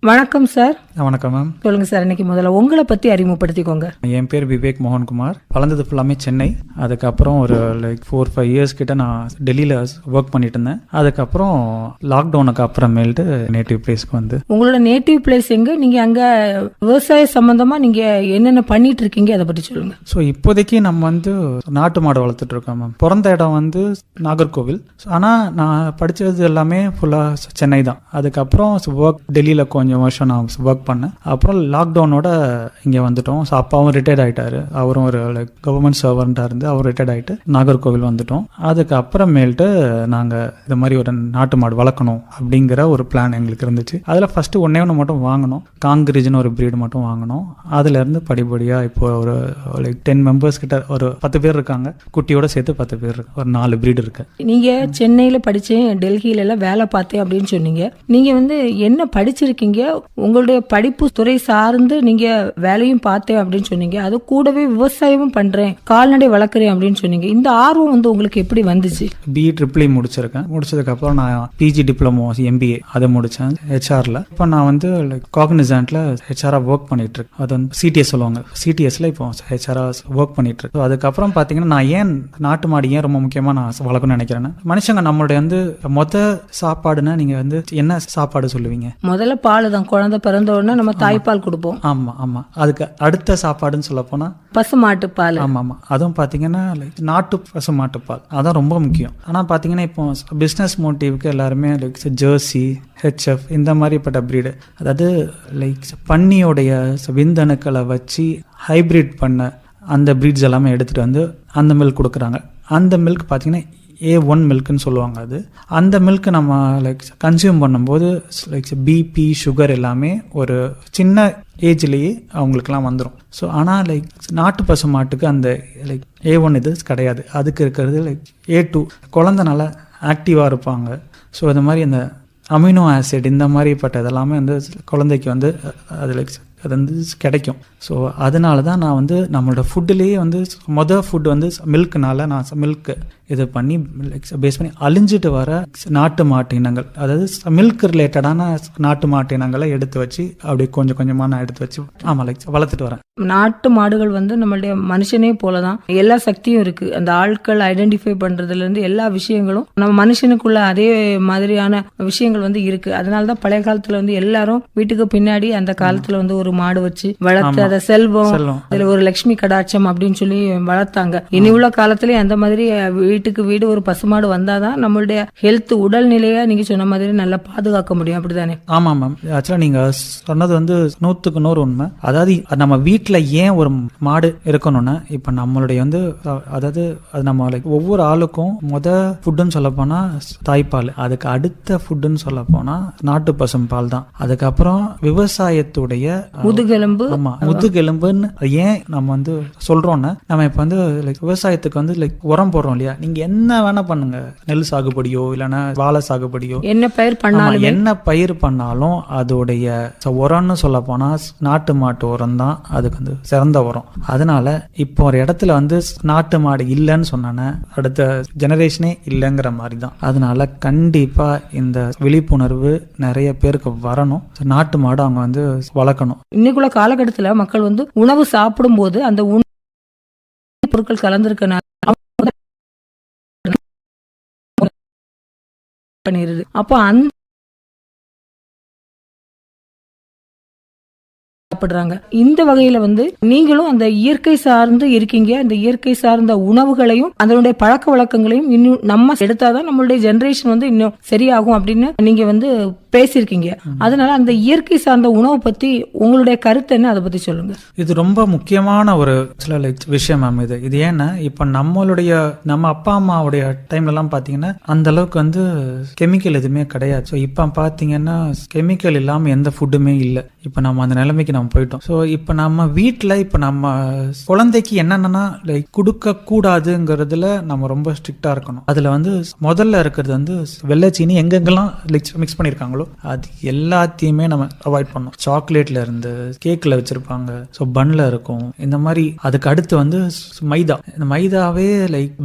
வணக்கம் சார். வணக்கம் மேம். சொல்லுங்க சார், இன்னைக்கு முதல்ல உங்களை பத்தி அறிமுகப்படுத்திக்கோங்க. என் பேர் விவேக் மோகன்குமார். வளர்ந்தது ஃபுல்லாமே சென்னை. அதுக்கப்புறம் ஒரு 4-5 இயர்ஸ் கிட்ட நான் டெல்லியில் ஒர்க் பண்ணிட்டு இருந்தேன். அதுக்கப்புறம் லாக்டவுனுக்கு அப்புறமேல்ட்டு நேட்டிவ் பிளேஸ்க்கு வந்து. உங்களோட நேட்டிவ் பிளேஸ் எங்க? நீங்க அங்க விவசாய சம்பந்தமா நீங்க என்னென்ன பண்ணிட்டு இருக்கீங்க, அதை பத்தி சொல்லுங்க. ஸோ இப்போதைக்கு நம்ம வந்து நாட்டு மாடு வளர்த்துட்டு இருக்கோம் மேம். பிறந்த இடம் வந்து நாகர்கோவில். ஆனால் நான் படித்தது எல்லாமே ஃபுல்லாக சென்னை தான். அதுக்கப்புறம் ஒர்க் டெல்லியில் கொஞ்சம் வருஷம் நான் ஒர்க் பண்ணேன். அப்புறம் லாக்டவுனோட இங்கே வந்துட்டோம். ஸோ அப்பாவும் ரிட்டையர்ட் ஆகிட்டாரு. அவரும் ஒரு கவர்மெண்ட் சர்வெண்ட்டாக இருந்து அவர் ரிட்டையர்ட் ஆகிட்டு நாகர்கோவில் வந்துட்டோம். அதுக்கப்புறமேல்ட்டு நாங்கள் இது மாதிரி ஒரு நாட்டு மாடு வளர்க்கணும் அப்படிங்கிற ஒரு பிளான் எங்களுக்கு இருந்துச்சு. அதில் ஃபஸ்ட்டு ஒன்றே மட்டும் வாங்கினோம். காங்கிரீஜ்னு ஒரு ப்ரீடு மட்டும் வாங்கினோம். அதுலேருந்து படிப்படியாக இப்போ ஒரு 10 மெம்பர்ஸ் கிட்ட ஒரு 10 பேர் இருக்காங்க. குட்டியோட சேர்த்து 10 பேர் இருக்கு. ஒரு 4 ப்ரீடு இருக்கு. நீங்கள் சென்னையில் படித்தேன், டெல்லியில எல்லாம் வேலை பார்த்தேன் அப்படின்னு சொன்னீங்க. நீங்கள் வந்து என்ன படிச்சிருக்கீங்க? உங்களுடைய படிப்பு துறை சார்ந்து நீங்க வேலையும் பார்த்தேன் அப்படின்னு சொன்னீங்க. அது கூடவே விவசாயமும் பண்றேன், கால்நடை வளர்க்குறேன் அப்படின்னு சொன்னீங்க. இந்த ஆர்வம் வந்து உங்களுக்கு எப்படி வந்துச்சு? BE முடிச்சிருக்கேன். முடிச்சதுக்கு அப்புறம் நான் PG டிப்ளமோ MBA அதை முடிச்சேன் HRல. இப்போ நான் வந்து காக்னிசன்ட்ல HR ஒர்க் பண்ணிட்டு இருக்கேன். அது வந்து CTS சொல்லுவாங்க. CTSல இப்போ HR ஒர்க் பண்ணிட்டு இருக்கேன். அதுக்கப்புறம் பாத்தீங்கன்னா நான் ஏன் நாட்டு மாடு ஏன் ரொம்ப முக்கியமா நான் வளர்க்கணும்னு நினைக்கிறேன். மனுஷங்க நம்மளுடைய வந்து சாப்பாடுன்னா நீங்க வந்து என்ன சாப்பாடு சொல்லுவீங்க? முதல்ல பால் தான். குழந்தை பிறந்த உடனே நம்ம தாய்ப்பால் கொடுப்போம். ஆமா ஆமா. அதுக்கு அடுத்த சாப்பாடுன்னு சொல்ல போனா பசுமாட்டு பால். ஆமா ஆமா. அதுவும் பாத்தீங்கன்னா நாட்டு பசுமாட்டு பால் அதான் ரொம்ப முக்கியம். ஆனா பாத்தீங்கன்னா இப்போ பிசினஸ் மோட்டிவ்க்கு எல்லாருமே ஜெர்சி, HF இந்த மாதிரிப்பட்ட பிரீடு, அதாவது பன்னியோடைய விந்தணுக்களை வச்சு ஹைபிரிட் பண்ண அந்த பிரீட்ஸ் எல்லாமே எடுத்துட்டு வந்து அந்த மில்க் கொடுக்குறாங்க. அந்த மில்க் பாத்தீங்கன்னா A1 மில்க்னு சொல்லுவாங்க. அது அந்த மில்க் நம்ம கன்சியூம் பண்ணும்போது BP சுகர் எல்லாமே ஒரு சின்ன ஏஜ்லேயே அவங்களுக்குலாம் வந்துடும். ஸோ ஆனால் நாட்டு பசு மாட்டுக்கு அந்த A1 இது கிடையாது. அதுக்கு இருக்கிறது A2. குழந்தை நல்லா ஆக்டிவாக இருப்பாங்க. ஸோ இந்த மாதிரி இந்த அமினோ ஆசிட் இந்த மாதிரிப்பட்ட இதெல்லாமே வந்து குழந்தைக்கு வந்து அதில் அது வந்து கிடைக்கும். ஸோ அதனால தான் நான் வந்து நம்மளோட ஃபுட்டுலேயே வந்து ஃபுட் வந்து மில்க்னால நான் மில்க் இது பண்ணி பேஸ் பண்ணி அழிஞ்சிட்டு வர நாட்டு மாட்டு இனங்கள், அதாவது மில்க் ரிலேட்டடான நாட்டு மாட்டு இனங்களை எடுத்து வச்சு அப்படி கொஞ்சம் கொஞ்சமாக நான் எடுத்து வச்சு வளர்த்துட்டு வரேன். நாட்டு மாடுகள் வந்து நம்மளுடைய மனுஷனே போலதான் எல்லா சக்தியும் இருக்கு. அந்த ஆட்கள் ஐடென்டிஃபை பண்றதுல இருந்து எல்லா விஷயங்களும் நம்ம மனுஷனுக்குள்ள அதே மாதிரியான விஷயங்கள் வந்து இருக்கு. அதனாலதான் பழைய காலத்துல வந்து எல்லாரும் வீட்டுக்கு பின்னாடி அந்த காலத்துல வந்து ஒரு மாடு வச்சு வளர்த்து அதை செல்வம், அதுல ஒரு லட்சுமி கடாட்சம் அப்படின்னு சொல்லி வளர்த்தாங்க. இனி உள்ள காலத்திலேயே அந்த மாதிரி வீட்டுக்கு வீடு ஒரு பசுமாடு வந்தாதான் நம்மளுடைய ஹெல்த், உடல்நிலையா நீங்க சொன்ன மாதிரி நல்லா பாதுகாக்க முடியும். அப்படிதானே? ஆமா மேம். ஆக்சுவலா நீங்க சொன்னது வந்து 100க்கு 100 உண்மை. அதாவது நம்ம வீட்டுல ஏன் ஒரு மாடு இருக்கணும்னா, இப்ப நம்மளுடைய வந்து அதாவது அது நம்ம ஒவ்வொரு ஆளுக்கும் ஃபுட்டுன்னு சொல்ல போனா தாய்ப்பால், அதுக்கு அடுத்த ஃபுட்டுன்னு சொல்ல போனா நாட்டு பசும் பால் தான். அதுக்கப்புறம் விவசாயத்துடைய முதுகெலும்பு. ஆமா, முதுகெலும்புன்னு ஏன் நம்ம வந்து சொல்றோம்னா, நம்ம இப்ப வந்து விவசாயத்துக்கு வந்து உரம் போடுறோம் இல்லையா? நீங்க என்ன வேணா பண்ணுங்க, நெல் சாகுபடியோ இல்லைன்னா வாழை சாகுபடியோ என்ன பயிர் பண்ணாலும் அதோடைய உரம்னு சொல்ல போனா நாட்டு மாட்டு உரம் தான் அதுக்கு வந்து சிறந்த உரம். அதனால இப்போ ஒரு இடத்துல வந்து நாட்டு மாடு இல்லைன்னு சொன்னா அடுத்த ஜெனரேஷனே இல்லைங்கிற மாதிரி தான். அதனால கண்டிப்பா இந்த விழிப்புணர்வு நிறைய பேருக்கு வரணும். நாட்டு மாடு அவங்க வந்து வளர்க்கணும். இன்னைக்குள்ள காலகட்டத்துல மக்கள் வந்து உணவு சாப்பிடும் போது அந்த பொருட்கள் கலந்திருக்கனால பண்ணிருது. அப்போ அந்த சாப்பிடுறாங்க. இந்த வகையில வந்து நீங்களும் அந்த இயற்கை சார்ந்து இருக்கீங்க. அந்த இயற்கை சார்ந்த உணவுகளையும் அதனுடைய பழக்க வழக்கங்களையும் இன்னும் நம்ம எடுத்தாதான் நம்மளுடைய ஜெனரேஷன் வந்து இன்னும் சரியாகும் அப்படின்னு நீங்க வந்து பேசியிருக்கீங்க. அதனால அந்த இயற்கை சார்ந்த உணவு பத்தி உங்களுடைய கருத்து என்ன, அதை பத்தி சொல்லுங்க. இது ரொம்ப முக்கியமான ஒரு விஷயம் மேம். இது ஏன்னா இப்ப நம்ம அப்பா அம்மாவுடைய டைம்ல எல்லாம் பாத்தீங்கன்னா அந்த அளவுக்கு வந்து கெமிக்கல் எதுவுமே கிடையாது. ஸோ இப்ப பாத்தீங்கன்னா கெமிக்கல் இல்லாம எந்த ஃபுட்டுமே இல்லை. இப்ப நம்ம அந்த நிலைமைக்கு நம்ம போயிட்டோம். ஸோ இப்ப நம்ம வீட்டுல இப்ப நம்ம குழந்தைக்கு என்னென்னா கொடுக்க கூடாதுங்கிறதுல நம்ம ரொம்ப ஸ்ட்ரிக்டா இருக்கணும். அதுல வந்து முதல்ல இருக்கிறது வந்து வெள்ளைச்சீனி எங்கெங்கெல்லாம் மிக்ஸ் பண்ணிருக்காங்களோ அது எல்லாத்தையுமே நம்ம அவாய்ட் பண்ணோம். சாக்லேட்ல இருந்து கேக்ல வச்சிருப்பாங்க, ஸோ பன்ல இருக்கும். இந்த மாதிரி அதுக்கு அடுத்து வந்து மைதா. இந்த மைதாவே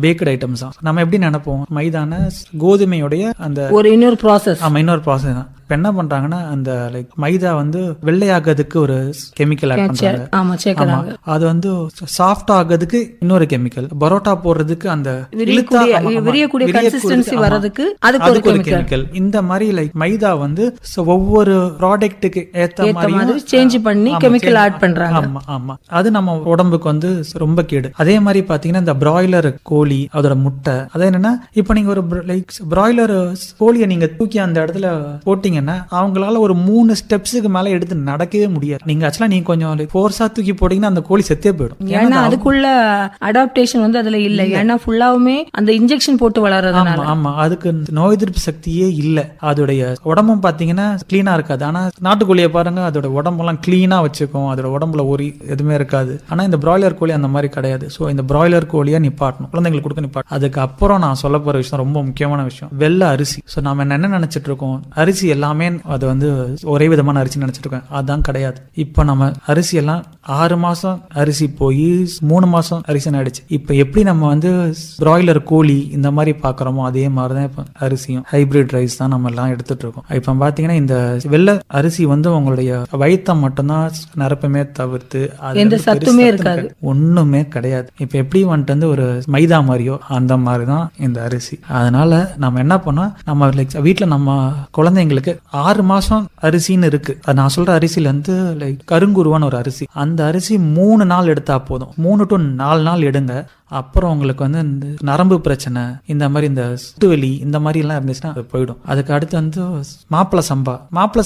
பேக்கட் ஐட்டம்ஸ் தான். நம்ம எப்படி நினைப்போம் மைதான கோதுமையுடைய அந்த ஒரு இன்னொரு ப்ராசஸ். ஆமா, இன்னொரு ப்ராசஸ் தான். இப்ப என்ன பண்றாங்கன்னா அந்த லைக் மைதா வந்து வெள்ளையாகிறதுக்கு ஒரு கெமிக்கல் ஆட் பண்றாங்க. ஆமா சேர்க்கறாங்க. அது வந்து சாஃப்ட் ஆகிறதுக்கு இன்னொரு கெமிக்கல், பரோட்டா போடுறதுக்கு அந்த விரியக்கூடிய கன்சிஸ்டன்சி வரதுக்கு அதுக்கு ஒரு கெமிக்கல். இந்த மாதிரி லைக் மைதா வந்து ஒவ்வொரு ப்ராடக்ட்டுக்கு ஏத்த மாதிரி சேஞ்ச் பண்ணி கெமிக்கல் ஆட் பண்றாங்க. ஆமா ஆமா, அது நம்ம உடம்புக்கு வந்து ரொம்ப கேடு. அதே மாதிரி பாத்தீங்கன்னா இந்த பிராய்லர் கோழி அதோட முட்டை, அது என்னன்னா இப்ப நீங்க ஒரு லைக் பிராய்லர் கோழியை நீங்க தூக்கி அந்த இடத்துல போட்டீங்கன்னா அவங்களால ஒரு 3 ஸ்டெப்ஸுக்கு மேல எடுத்து நடக்கவே முடியாது. நீங்க ஆக்சுவலா நீங்க கொஞ்சம் ஃபோர்ஸா தூக்கி போட்டீங்கன்னா அந்த கோழி செத்தே போயிடும். ஏன்னா அதுக்குள்ள அடாப்டேஷன் வந்து அதுல இல்ல. ஏன்னா ஃபுல்லாவுமே அந்த இன்ஜெக்ஷன் போட்டு வளர்றதுனால. ஆமா, அதுக்கு நோய் எதிர்ப்பு சக்தியே இல்ல. அதோடைய உடம்பும் பாத்தீங்கன்னா கிளீனா இருக்காது. ஆனா நாட்டுக்கோழியை பாருங்க, அதோட உடம்பெல்லாம் கிளீனா வச்சுக்கும், அதோட உடம்புல ஒரு எதுவுமே இருக்காது. ஆனா இந்த பிராய்லர் கோழி அந்த மாதிரி கிடையாது. சோ இந்த பிராய்லர் கோழியை நிப்பாட்டணும், குழந்தைங்களுக்கு கொடுக்க நிப்பாட்டணும். அதுக்கு அப்புறம் நான் சொல்ல போற விஷயம் ரொம்ப முக்கியமான விஷயம், வெள்ளை அரிசி. சோ நாம என்ன நினைச்சிட்டு இருக்கோம், அரிசி எல்லாமே அது வந்து ஒரே விதமான அரிசி நினைச்சிட்டு இருக்கோம். அதான் கிடையாது. இப்ப நம்ம அரிசி எல்லாம் 6 மாசம் அரிசி போய் 3 மாசம் அரிசி ஆயிடுச்சு. இப்ப எப்படி நம்ம வந்து பிராய்லர் கோழி இந்த மாதிரி பாக்குறோமோ அதே மாதிரிதான் இப்ப அரிசியும் ஹைபிரிட் ரைஸ் தான் நம்ம எல்லாம் எடுத்துட்டு இருக்கோம். இப்ப பாத்தீங்கன்னா இந்த வெள்ளை அரிசி வந்து உங்களுடைய வயிற்றை மட்டும்தான் நிரப்பமே தவிர்த்து எந்த சத்துமே இருக்காது, ஒண்ணுமே கிடையாது. இப்ப எப்படி வந்துட்டு வந்து ஒரு மைதா மாதிரியோ அந்த மாதிரிதான் இந்த அரிசி. அதனால நம்ம என்ன பண்ணோம், நம்ம லைக் வீட்டுல நம்ம குழந்தைங்களுக்கு 6 மாசம் அரிசின்னு இருக்கு. நான் சொல்ற அரிசியில வந்து லைக் கருங்குருவான்னு ஒரு அரிசி, அந்த அரிசி 3 நாள் எடுத்தா போதும். 3 to 4 நாள் எடுங்க. அப்புறம் உங்களுக்கு வந்து இந்த நரம்பு பிரச்சனை, இந்த மாதிரி இந்த சுட்டுவலி இந்த மாதிரி எல்லாம் இருந்துச்சுன்னா அது போயிடும். அதுக்கு அடுத்து வந்து மாப்பிள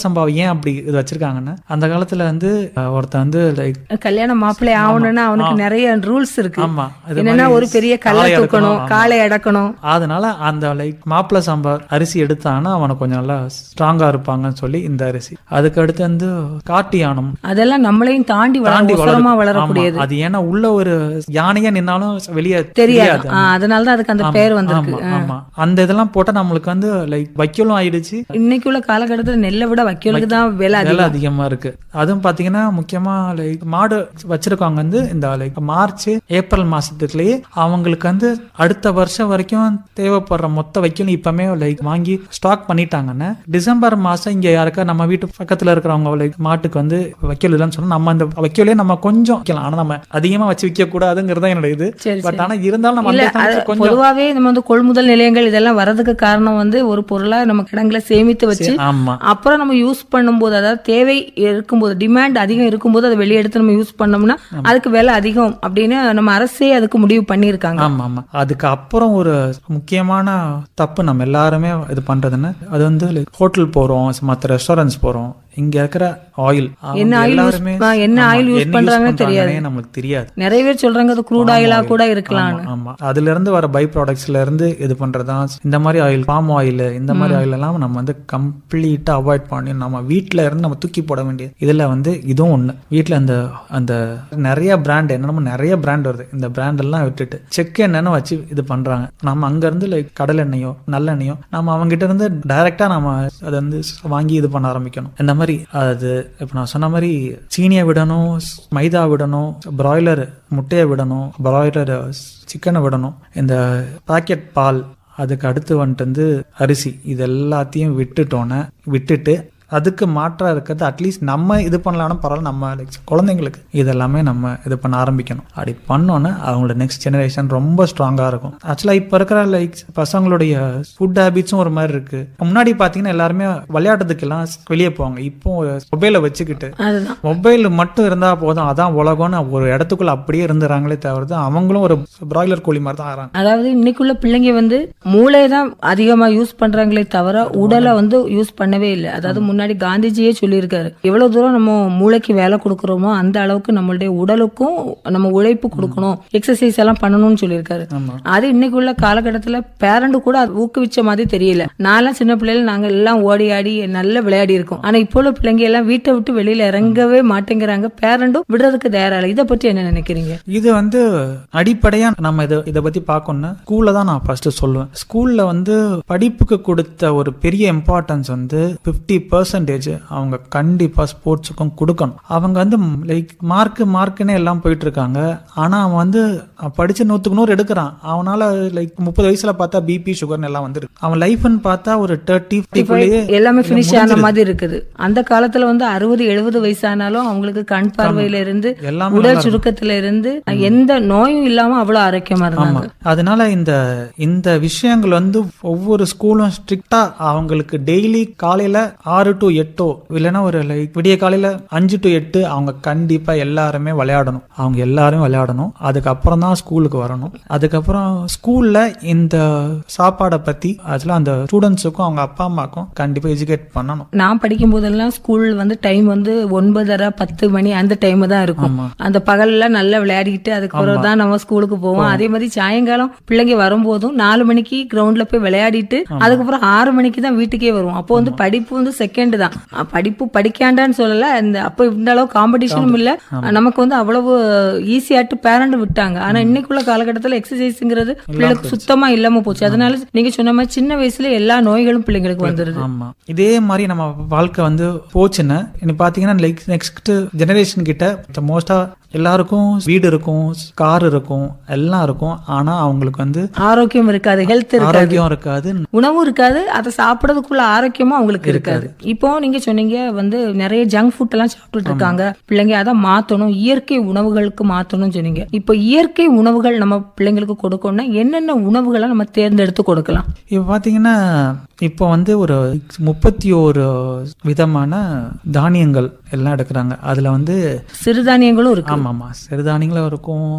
சம்பா ஏன் அப்படி இது வச்சிருக்காங்கன்னா, அந்த காலத்துல வந்து ஒருத்தன் வந்து லைக் கல்யாணம் மாப்பிள்ளை ஆகணும்னா அவனுக்கு நிறைய ரூல்ஸ் இருக்கு. ஆமா, என்னன்னா ஒரு பெரிய கல்லை தூக்கணும், காலை அடக்கணும். அதனால அந்த லைக் மாப்பிள சம்பா அரிசி எடுத்தாங்கன்னா அவனுக்கு கொஞ்சம் நல்லா ஸ்ட்ராங்கா இருப்பாங்கன்னு சொல்லி இந்த அரிசி. அதுக்கு அடுத்து வந்து காட்டு யானம், அதெல்லாம் நம்மளையும் தாண்டி வளரக்கூடியது. அது ஏன்னா உள்ள ஒரு யானையா நின்னாலும் வெளியே தெரியாது, அதனாலதான் அதுக்கு அந்த பேர் வந்திருக்கு. ஆமா, அந்த இதெல்லாம் போட்டா நம்மளுக்கு வந்து லைக் வைக்கலும் ஆயிடுச்சு. இன்னைக்குள்ள காலகட்டத்தில் நெல்லை விட வைக்கலுக்கு தான் விலை அதிகமா இருக்கு. அதுவும் பாத்தீங்கன்னா முக்கியமா லைக் மாடு வச்சிருக்கவங்க வந்து இந்த லைக் மார்ச் ஏப்ரல் மாசத்துலயே அவங்களுக்கு வந்து அடுத்த வருஷம் வரைக்கும் தேவைப்படுற மொத்த வைக்கலும் இப்பமே லைக் வாங்கி ஸ்டாக் பண்ணிட்டாங்கன்னா டிசம்பர் மாசம் இங்க யாருக்கா நம்ம வீட்டு பக்கத்துல இருக்கிறவங்க லைக் மாட்டுக்கு வந்து வைக்கல் இல்லைன்னு சொன்னா நம்ம அந்த வைக்கலே நம்ம கொஞ்சம் வைக்கலாம். ஆனா நம்ம அதிகமா வச்சு விற்க கூடாதுங்கிறதா என்னோட இது. பொதுவாவே நம்ம வந்து கொள்முதல் நிலையங்கள் இதெல்லாம் வரதுக்கு காரணம் வந்து ஒரு பொருளா நம்ம கிடங்குல சேமித்து வச்சு அப்புறம் நம்ம யூஸ் பண்ணும்போது, அதாவது தேவை இருக்கும்போது, டிமாண்ட் அதிகம் இருக்கும்போது அதை வெளியே எடுத்து நம்ம யூஸ் பண்ணோம்னா அதுக்கு விலை அதிகம் அப்படின்னு நம்ம அரசே அதுக்கு முடிவு பண்ணிருக்காங்க. ஆமா ஆமா, அதுக்கு அப்புறம் ஒரு முக்கியமான தப்பு நம்ம எல்லாருமே இது பண்றதுன்னு, அது வந்து ஹோட்டல் போறோம், மற்ற ரெஸ்டாரண்ட்ஸ் போறோம், இங்க இருக்கிற ஆயில் என்ன ஆயில் யூஸ் பண்றாங்கன்னு தெரியாது, நமக்கு தெரியாது. நிறைய பேர் சொல்றாங்க அது க்ரூட் ஆயிலா கூட இருக்கலாம். ஆமா, அதுல இருந்து வர பை ப்ராடக்ட்ஸ்ல இருந்து இது பண்றதா இந்த மாதிரி ஆயில், பாம் ஆயில், இந்த மாதிரி ஆயில் எல்லாம் நம்ம வந்து கம்ப்ளீட்டா அவாய்ட் பண்ணி நம்ம வீட்டுல இருந்து நம்ம தூக்கி போட வேண்டியது. இதுல வந்து இதுவும் ஒண்ணு, வீட்டுல அந்த நிறைய பிராண்ட் என்னென்ன நிறைய பிராண்ட் வருது, இந்த பிராண்ட் எல்லாம் விட்டுட்டு செக் என்னன்னு வச்சு இது பண்றாங்க. நம்ம அங்க இருந்து லைக் கடல் எண்ணெயோ நல்லெண்ணெயோ நம்ம அவங்க கிட்ட இருந்து டைரக்டா நம்ம அதை வந்து வாங்கி இது பண்ண ஆரம்பிக்கணும். இந்த மாதிரி அது இப்ப நான் சொன்ன மாதிரி சீனியை விடணும், மைதா விடணும், பிராய்லர் முட்டையை விடணும், பிராய்லர் சிக்கனை விடணும், இந்த பாக்கெட் பால், அதுக்கு அடுத்து வந்துட்டு வந்து அரிசி, இது எல்லாத்தையும் விட்டுட்டு அதுக்கு மாற்றா இருக்கிறது அட்லீஸ்ட் நம்ம இது பண்ணலாம் பரவாயில்ல, நம்ம லைக் குழந்தைங்களுக்கு இதெல்லாமே நம்ம இது பண்ண ஆரம்பிக்கணும். அப்படி பண்ணோன்னா அவங்களோட நெக்ஸ்ட் ஜெனரேஷன் ரொம்ப ஸ்ட்ராங்கா இருக்கும். ஆக்சுவலா இப்ப இருக்கிற லைக் பசங்களுடைய ஃபுட் ஹேபிட்ஸும் ஒரு மாதிரி இருக்கு. முன்னாடி பாத்தீங்கன்னா எல்லாருமே விளையாடுறதுக்கு எல்லாம் வெளியே போவாங்க, இப்போ மொபைலை வச்சுக்கிட்டு மொபைல் மட்டும் இருந்தா போதும் அதான் உலகம்னு ஒரு இடத்துக்குள்ள அப்படியே இருந்துறாங்களே தவிர அவங்களும் ஒரு பிராய்லர் கோழி மாதிரி தான் ஆறாங்க. அதாவது இன்னைக்குள்ள பிள்ளைங்க வந்து மூளை தான் அதிகமா யூஸ் பண்றாங்களே தவிர உடலை வந்து யூஸ் பண்ணவே இல்லை. அதாவது முன்னாடி காந்திஜியே சொல்லியிருக்காரு, எவ்வளவு தூரம் நம்ம மூளைக்கு வேலை கொடுக்கறோமோ அந்த அளவுக்கு நம்மளுடைய உடலுக்கும் நம்ம உழைப்பு கொடுக்கணும், எக்ஸசைஸ் எல்லாம் பண்ணணும்னு சொல்லியிருக்காரு. அது இன்னைக்குள்ள காலகட்டத்துல பேரண்ட் கூட ஊக்குவிச்ச மாதிரி தெரியல. நான்லாம் சின்ன பிள்ளைல நாங்க எல்லாம் ஓடி ஆடி நல்லா விளையாடி இருக்கோம். ஆனா இப்போ உள்ள பிள்ளைங்க எல்லாம் வீட்டை விட்டு வெளியில இறங்கவே மாட்டேங்கிறாங்க, பேரண்டும் விடுறதுக்கு தயாரில்லை. இதை பற்றி என்ன நினைக்கிறீங்க? இது வந்து அடிப்படையா நம்ம இதை பத்தி பார்க்கணும்னா ஸ்கூல்ல தான் நான் ஃபர்ஸ்ட் சொல்லுவேன். ஸ்கூல்ல வந்து படிப்புக்கு கொடுத்த ஒரு பெரிய இம்பார்ட்டன்ஸ் வந்து 50% பெர்சன்டேஜ் அவங்க கண்டிப்பா ஸ்போர்ட்ஸுக்கும் கொடுக்கணும். அவங்க வந்து லைக் மார்க்குன்னு எல்லாம் போயிட்டு இருக்காங்க. ஆனா அவன் வந்து படிச்ச 100க்கு 100 எடுக்கிறான். அவனால லைக் 30 வயசுல பார்த்தா பிபி சுகர்னு எல்லாம் வந்துருக்கு. அவன் லைஃப்னு பார்த்தா ஒரு 30 எல்லாமே பினிஷ் ஆன மாதிரி இருக்குது. அந்த காலத்துல வந்து 60-70 வயசானாலும் அவங்களுக்கு கண் பார்வையில இருந்து உடல் சுருக்கத்துல இருந்து எந்த நோயும் இல்லாம அவ்வளவு ஆரோக்கியமா இருந்தாங்க. அதனால இந்த விஷயங்கள் வந்து ஒவ்வொரு ஸ்கூலும் ஸ்ட்ரிக்டா அவங்களுக்கு டெய்லி காலையில 6 to 8 இல்லைன்னா ஒரு லைக் விடிய காலையில 5 to 8 அவங்க கண்டிப்பா எல்லாருமே விளையாடணும். அவங்க எல்லாரும் விளையாடணும். அதுக்கப்புறம் தான் ஸ்கூலுக்கு வரணும். அதுக்கப்புறம் ஸ்கூல்ல இந்த சாப்பாடை பத்தி அதுல அந்த ஸ்டூடெண்ட்ஸுக்கும் அவங்க அப்பா அம்மாக்கும் கண்டிப்பா எஜுகேட் பண்ணணும். நான் படிக்கும் போதெல்லாம் ஸ்கூல் வந்து டைம் வந்து 9:30-10 மணி அந்த டைம் தான் இருக்கும். அந்த பகல்ல நல்லா விளையாடிட்டு அதுக்கப்புறம் தான் நம்ம ஸ்கூலுக்கு போவோம். அதே மாதிரி சாயங்காலம் பிள்ளைங்க வரும்போதும் 4 மணிக்கு கிரவுண்ட்ல போய் விளையாடிட்டு அதுக்கப்புறம் 6 மணிக்கு தான் வீட்டுக்கே வருவோம். அப்போ வந்து படிப்பு வந்து செகண்ட் தான். படிப்பு படிக்காண்டான்னு சொல்லல. அப்ப இந்த அளவு காம்படிஷனும் இல்ல. நமக்கு வந்து அவ்வளவு ஈஸியாட்டு பேரண்ட் விட்டாங்க. ஆனா இன்னைக்குள்ள காலகட்டத்தில் எக்ஸசைஸ்ங்கிறது பிள்ளைகளுக்கு சுத்தமா இல்லாம போச்சு. அதனால நீங்க சொன்ன மாதிரி சின்ன வயசுல எல்லா நோய்களும் பிள்ளைங்களுக்கு வந்துருது. இதே மாதிரி நம்ம வாழ்க்கை வந்து போச்சுன்னா இனி பாத்தீங்கன்னா நெக்ஸ்ட் ஜெனரேஷன் கிட்ட மோஸ்டா எல்லாருக்கும் வீடு இருக்கும், கார் இருக்கும், எல்லாம் இருக்கும். ஆனா அவங்களுக்கு வந்து ஆரோக்கியம் இருக்காது, ஹெல்த் ஆரோக்கியம் இருக்காது, உணவும் இருக்காது, அதை சாப்பிடறதுக்குள்ள ஆரோக்கியமும் அவங்களுக்கு இருக்காது. இப்போ நீங்க சொன்னீங்க வந்து நிறைய ஜங்க் ஃபுட் எல்லாம் சாப்பிட்டுட்டு இருக்காங்க பிள்ளைங்க. அதை மாத்தணும், இயற்கை உணவுகளுக்கு மாத்தணும்னு சொன்னீங்க. இப்போ இயற்கை உணவுகள் நம்ம பிள்ளைங்களுக்கு கொடுக்கணும்னா என்னென்ன உணவுகளை நம்ம தேர்ந்தெடுத்து கொடுக்கலாம்? இப்போ பாத்தீங்கன்னா இப்போ வந்து ஒரு 31 விதமான தானியங்கள் எல்லாம் எடுக்கிறாங்க. அதுல வந்து சிறுதானியங்களும் இருக்கு. ஆமா, சிறுதானியங்களும் இருக்கும்,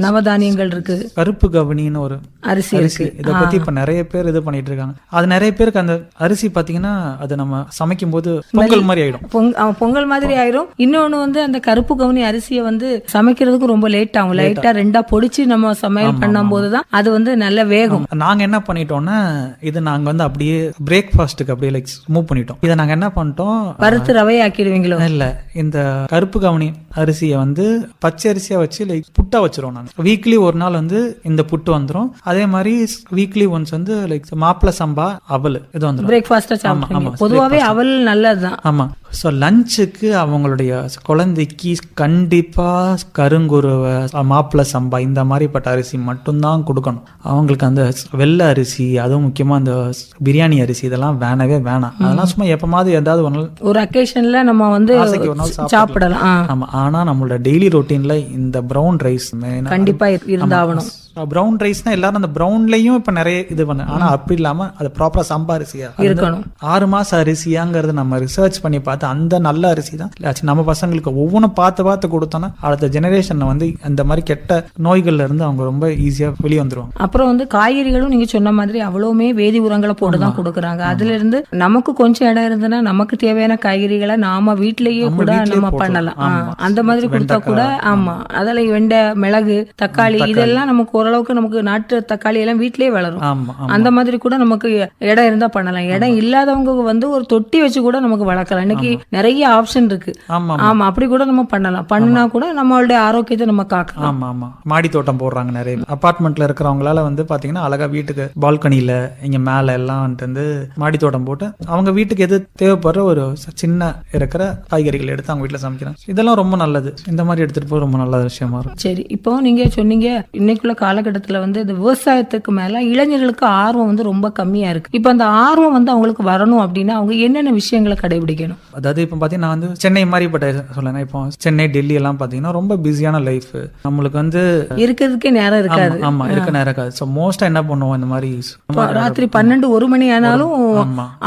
நவதானியங்கள் இருக்கு, கருப்பு கவனின்னு ஒரு அரிசி இருக்கு. இதை பத்தி இப்ப நிறைய பேர் இது பண்ணிட்டு இருக்காங்க. அது நிறைய பேருக்கு அந்த அரிசி பாத்தீங்கன்னா அது நம்ம சமைக்கும் போது பொங்கல் மாதிரி ஆயிடும். பொங்கல் மாதிரி ஆயிரும். இன்னொன்னு வந்து அந்த கருப்பு கவனி அரிசியை வந்து சமைக்கிறதுக்கு ரொம்ப லேட் ஆகும். லைட்டா 2 பொடிச்சு நம்ம சமையல் பண்ணும் போதுதான் அது வந்து நல்ல வேகும். நாங்க என்ன பண்ணிட்டோம்னா இது நாங்க வந்து அப்படியே பிரேக்ஃபாஸ்ட்டுக்கு அப்படியே லைக் மூவ் பண்ணிட்டோம். இதை நாங்க என்ன பண்ணிட்டோம், பருத்து ரவை ஆக்கிடுவீங்களோ? இல்ல, இந்த கருப்பு கவனி அரிசியை வந்து பச்சை அரிசியா வச்சு லைக் புட்டா வச்சிருவோம். நாங்க வீக்லி ஒரு நாள் வந்து இந்த புட்டு வந்துரும். அதே மாதிரி வீக்லி ஒன்ஸ் வந்து லைக் மாப்பிள சம்பா அவல் இது வந்துரும். பிரேக்ஃபாஸ்டா சாப்பிடுவீங்க? பொதுவாவே அவல் நல்லதுதான். ஆமா. ஸோ லஞ்சுக்கு அவங்களுடைய குழந்தைக்கு கண்டிப்பா கருங்குருவை, மாப்பிள சம்பா இந்த மாதிரிப்பட்ட அரிசி மட்டும்தான் கொடுக்கணும். அவங்களுக்கு அந்த வெள்ளை அரிசி, அதுவும் முக்கியமா அந்த பிரியாணி அரிசி இதெல்லாம் வேணவே வேணாம். அதெல்லாம் சும்மா எப்பமாவது ஏதாவது ஒரு அக்கேஷன்ல நம்ம வந்து சாப்பிடலாம். ஆமா. ஆனா நம்மளோட டெய்லி ரொட்டீன்ல இந்த பிரவுன் ரைஸ் கண்டிப்பா இருந்தாகணும். பிரவுன் ரைஸ்னா எல்லாரும் அந்த பிரவுன்லயும் இப்ப நிறைய இது பண்ணு. ஆனா அப்படி இல்லாம அது ப்ராப்பரா சம்பா அரிசியா இருக்கணும். 6 மாசம் அரிசியாங்கிறது நம்ம ரிசர்ச் பண்ணி பார்த்து அந்த நல்ல அரிசி தான் நம்ம பசங்களுக்கு ஒவ்வொன்றும் பார்த்து கொடுத்தோம்னா அடுத்த ஜெனரேஷன் வந்து அந்த மாதிரி கெட்ட நோய்கள்ல இருந்து அவங்க ரொம்ப ஈஸியா வெளியே வந்துருவாங்க. அப்புறம் வந்து காய்கறிகளும் நீங்க சொன்ன மாதிரி அவ்வளவுமே வேதி உரங்களை போட்டுதான் கொடுக்குறாங்க. அதுல இருந்து நமக்கு கொஞ்சம் இடம் இருந்ததுன்னா நமக்கு தேவையான காய்கறிகளை நாம வீட்லயே கூட நம்ம பண்ணலாம். அந்த மாதிரி கொடுத்தா கூட. ஆமா, அதுல வெண்டை, மிளகு, தக்காளி இதெல்லாம் நமக்கு ஓரளவுக்கு நமக்கு நாட்டு தக்காளி எல்லாம் வீட்லயே வளரும். அந்த மாதிரி கூட நமக்கு இடம் இருந்தா பண்ணலாம். இடம் இல்லாதவங்க வந்து ஒரு தொட்டி வச்சு கூட நமக்கு வளர்க்கலாம். இன்னைக்கு நிறைய ஆப்ஷன் இருக்கு. ஆமா, அப்படி கூட நம்ம பண்ணலாம். பண்ணினா கூட நம்மளுடைய ஆரோக்கியத்தை நம்ம காக்கலாம். ஆமா ஆமா. மாடி தோட்டம் போடுறாங்க நிறைய அபார்ட்மெண்ட்ல இருக்கிறவங்களால வந்து பாத்தீங்கன்னா அழகா வீட்டுக்கு பால்கனில இங்க மேல எல்லாம் வந்து மாடி தோட்டம் போட்டு அவங்க வீட்டுக்கு எது தேவைப்படுற ஒரு சின்ன இருக்கிற காய்கறிகள் எடுத்து அவங்க வீட்டுல சமைக்கிறாங்க. இதெல்லாம் ரொம்ப நல்லது. இந்த மாதிரி எடுத்துட்டு போய் ரொம்ப நல்ல விஷயமா இருக்கும். சரி, இப்போ நீங்க சொன்னீங்க இன்னைக்குள்ள காலகட்டத்துல வந்து இந்த விவசாயத்துக்கு மேல இளைஞர்களுக்கு ஆர்வம் வந்து ரொம்ப கம்மியா இருக்கு. இப்ப அந்த ஆர்வம் வந்து அவங்களுக்கு வரணும் அப்படின்னா அவங்க என்னென்ன விஷயங்களை கடைபிடிக்கணும்? அதாவது இப்ப பாத்தீங்கன்னா வந்து சென்னை மாதிரிப்பட்ட சொல்லணும். இப்போ சென்னை, டெல்லி எல்லாம் பாத்தீங்கன்னா ரொம்ப பிஸியான லைஃப். நம்மளுக்கு வந்து இருக்கிறதுக்கே நேரம் இருக்காது. ஆமா, இருக்க நேரம் இருக்காது. சோ மோஸ்டா என்ன பண்ணுவோம், இந்த மாதிரி ராத்திரி 12-1 மணி ஆனாலும்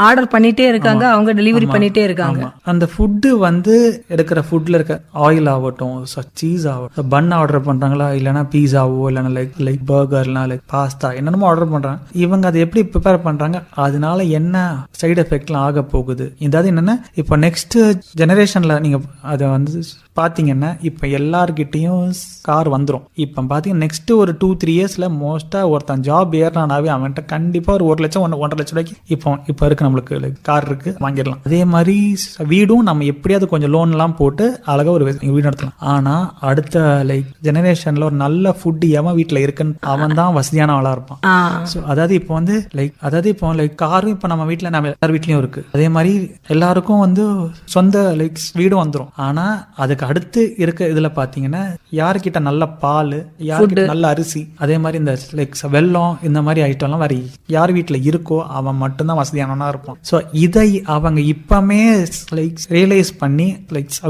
ஆர்டர் பண்ணிட்டே இருக்காங்க, அவங்க டெலிவரி பண்ணிட்டே இருக்காங்க. அந்த ஃபுட்டு வந்து எடுக்கிற ஃபுட்ல இருக்க ஆயில் ஆகட்டும், சீஸ் ஆகட்டும், பன் ஆர்டர் பண்றாங்களா, இல்லைன்னா பீஸாவோ, இல்லைன்னா லைக் பர்கர்னா லைக் பாஸ்தா என்னென்னமோ ஆர்டர் பண்றாங்க. இவங்க அதை எப்படி ப்ரிப்பேர் பண்றாங்க, அதனால என்ன சைடு எஃபெக்ட்லாம் ஆக போகுது. இதாவது என்னன்னா இப்போ நெக்ஸ்ட் ஜெனரேஷன்ல நீங்க அதை வந்து பாத்தீங்கன்னா இப்ப எல்லார்கிட்டயும் கார் வந்துரும். இப்ப பாத்தீங்கன்னா நெக்ஸ்ட் ஒரு 2-3 இயர்ஸ்ல மோஸ்டா ஒருத்தன் ஜாப் ஏறினாவே அவன்கிட்ட கண்டிப்பா ஒரு 1 லட்சம் 1.5 லட்சம் ரூபாய்க்கு இப்ப இருக்கு நம்மளுக்கு கார் இருக்கு, வாங்கிடலாம். அதே மாதிரி வீடும் நம்ம எப்படியாவது கொஞ்சம் லோன் எல்லாம் போட்டு அழகா ஒரு வீடு நடத்தலாம். ஆனா அடுத்த ஜெனரேஷன்ல ஒரு நல்ல ஃபுட் எவன் வீட்டுல இருக்குன்னு அவன் தான் வசதியானவளா இருப்பான். அதாவது இப்போ காரும் இப்ப நம்ம வீட்டுல நம்ம எல்லார் வீட்லயும் இருக்கு. அதே மாதிரி எல்லாருக்கும் சொந்த வீடும் வந்துரும். ஆனா அதுக்கு அடுத்து இருக்க இதுல பாத்தீங்கன்னா யாருக்கிட்ட நல்ல பால், யாருக்கிட்ட நல்ல அரிசி, அதே மாதிரி இந்த வெல்லம், இந்த மாதிரி ஐட்டம் எல்லாம் வேற யார் வீட்டுல இருக்கோ அவன் மட்டும்தான் வசதியானவனா இருப்பான். சோ இதை அவங்க இப்பமே ரியலைஸ் பண்ணி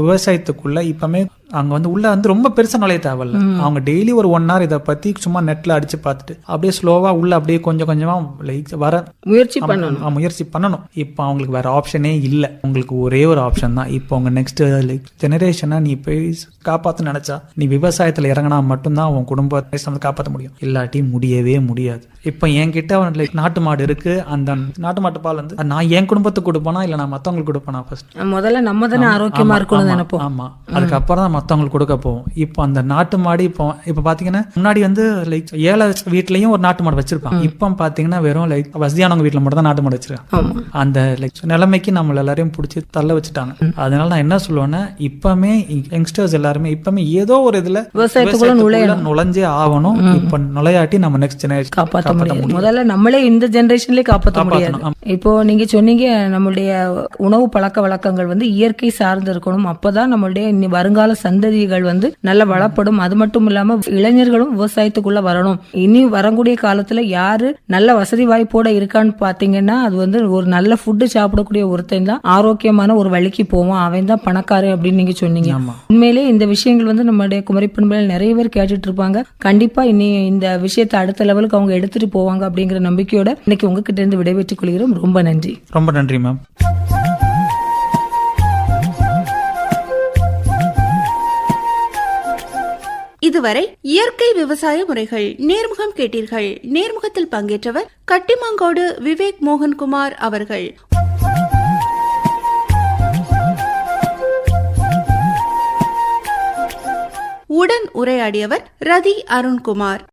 விவசாயத்துக்குள்ள இப்பமே அங்க உள்ள ரொம்ப பெருசா நுழைய தேவையில்ல. அவங்க டெய்லி ஒரு 1 hour இதை பத்தி சும்மா நெட்ல அடிச்சு பார்த்துட்டு அப்படியே ஸ்லோவா உள்ள அப்படியே கொஞ்சம் கொஞ்சமா வர முயற்சி பண்ணணும். இப்ப அவங்களுக்கு வேற ஆப்ஷனே இல்ல. உங்களுக்கு ஒரே ஒரு ஆப்ஷன் தான். இப்போ உங்க நெக்ஸ்ட் ஜெனரேஷனை நீ போய் காப்பாத்து நினைச்சா நீ விவசாயத்துல இறங்கினா மட்டும்தான் உன் குடும்பத்தை காப்பாற்ற முடியும். இல்லாட்டி முடியவே முடியாது. இப்ப என்கிட்ட நாட்டு மாடு இருக்கு. அந்த நாட்டு மாட்டு பால் நான் என் குடும்பத்துக்கு கொடுப்பேனா இல்ல நான் மத்தவங்களுக்கு கொடுப்பேனா? ஃபர்ஸ்ட் முதல்ல நம்ம தானே ஆரோக்கியமா இருக்கணும் நினைப்போம். ஆமா, அதுக்கப்புறம் தான் மத்தவங்களுக்கு கொடுக்க போவோம். இப்போ அந்த நாட்டு மாடு இப்ப பாத்தீங்கன்னா முன்னாடி ஏழை வீட்லயும் ஒரு நாட்டு மாடு வச்சிருப்பாங்க. இப்ப பாத்தீங்கன்னா வெறும் வசதியானவங்க வீட்டுல மட்டும் தான் நாட்டு மாடு வச்சிருக்காங்க. அந்த நிலைமைக்கு நம்ம எல்லாரையும் பிடிச்சி தள்ள வச்சுட்டாங்க. அதனால நான் என்ன சொல்லுவேன்னா இப்பமே யங்ஸ்டர்ஸ் எல்லாருமே இப்பமே ஏதோ ஒரு இதுல விவசாயத்துக்குள்ள நுழைஞ்சே ஆகணும். இப்ப நுழையாட்டி நம்ம நெக்ஸ்ட் ஜெனரேஷன் காப்பாற்ற முடியும். முதல்ல நம்மளே இந்த ஜெனரேஷன்லயே காப்பாற்ற முடியாது. இப்போ நீங்க சொன்னீங்க நம்மளுடைய உணவு பழக்க வழக்கங்கள் இயற்கை சார்ந்து இருக்கணும். அப்பதான் நம்மளுடைய வருங்கால சந்ததிகள் நல்ல வளப்படும். அது மட்டும் இல்லாம இளைஞர்களும் விவசாயத்துக்குள்ள வரணும். இனி வரக்கூடிய காலத்துல யாரு நல்ல வசதி வாய்ப்போட இருக்கான்னு பாத்தீங்கன்னா அது ஒரு நல்ல ஃபுட்டு சாப்பிடக்கூடிய ஒருத்தன் தான் ஆரோக்கியமான ஒரு வழிக்கு போவான். அவன் தான் பணக்காரன் அப்படின்னு நீங்க சொன்னீங்க. உண்மையிலே இந்த விஷயங்கள் நம்மளுடைய குமரி பண்புகள் நிறைய பேர் கேட்டுட்டு இருப்பாங்க. கண்டிப்பா இனி இந்த விஷயத்தை அடுத்த லெவலுக்கு அவங்க எடுத்துட்டு போவாங்க அப்படிங்கிற நம்பிக்கையோட இன்னைக்கு உங்ககிட்ட இருந்து விடைபெற்றுக் கொள்கிறோம். ரொம்ப நன்றி. ரொம்ப நன்றி மேம். இதுவரை இயற்கை விவசாய முறைகள் நேர்முகம் கேட்டீர்கள். நேர்முகத்தில் பங்கேற்றவர் கட்டிமாங்கோடு விவேக் மோகன்குமார் அவர்கள். உடன் உரையாடியவர் ரதி அருண்குமார்.